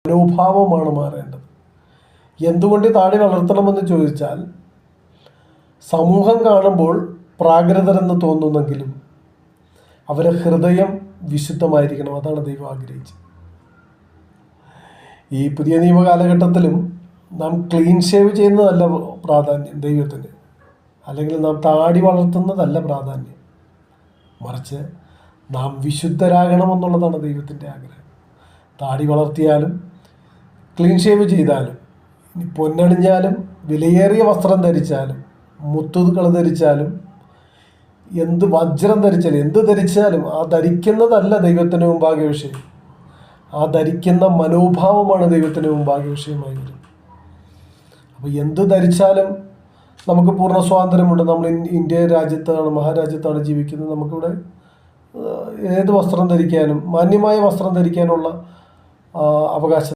മനോഭാവമാണ് മാറേണ്ടത്. എന്തുകൊണ്ട് താടി വളർത്തണമെന്ന് ചോദിച്ചാൽ, സമൂഹം കാണുമ്പോൾ പ്രാകൃതരെന്ന് തോന്നുന്നെങ്കിലും അവരുടെ ഹൃദയം വിശുദ്ധമായിരിക്കണം. അതാണ് ദൈവം ആഗ്രഹിച്ചത്. ഈ പുതിയ നിയമ കാലഘട്ടത്തിലും നാം ക്ലീൻ ഷേവ് ചെയ്യുന്നതല്ല പ്രാധാന്യം ദൈവത്തിന്, അല്ലെങ്കിൽ നാം താടി വളർത്തുന്നതല്ല പ്രാധാന്യം. മറിച്ച് നാം വിശുദ്ധരാകണമെന്നുള്ളതാണ് ദൈവത്തിൻ്റെ ആഗ്രഹം. താടി വളർത്തിയാലും ക്ലീൻ ഷേവ് ചെയ്താലും, ഇനി പൊന്നണിഞ്ഞാലും വിലയേറിയ വസ്ത്രം ധരിച്ചാലും മുത്തുകൾ ധരിച്ചാലും എന്ത് വജ്രം ധരിച്ചാലും എന്ത് ധരിച്ചാലും ആ ധരിക്കുന്നതല്ല ദൈവത്തിന് മുമ്പാകെ വിഷയം. ആ ധരിക്കുന്ന മനോഭാവമാണ് ദൈവത്തിന് മുമ്പാകെ വിഷയമായി വരും. അപ്പോൾ എന്ത് ധരിച്ചാലും നമുക്ക് പൂർണ്ണ സ്വാതന്ത്ര്യമുണ്ട്. നമ്മൾ ഇന്ത്യ രാജ്യത്താണ്, മഹാരാജ്യത്താണ് ജീവിക്കുന്നത്. നമുക്കിവിടെ ഏത് വസ്ത്രം ധരിക്കാനും മാന്യമായ വസ്ത്രം ധരിക്കാനുള്ള അവകാശം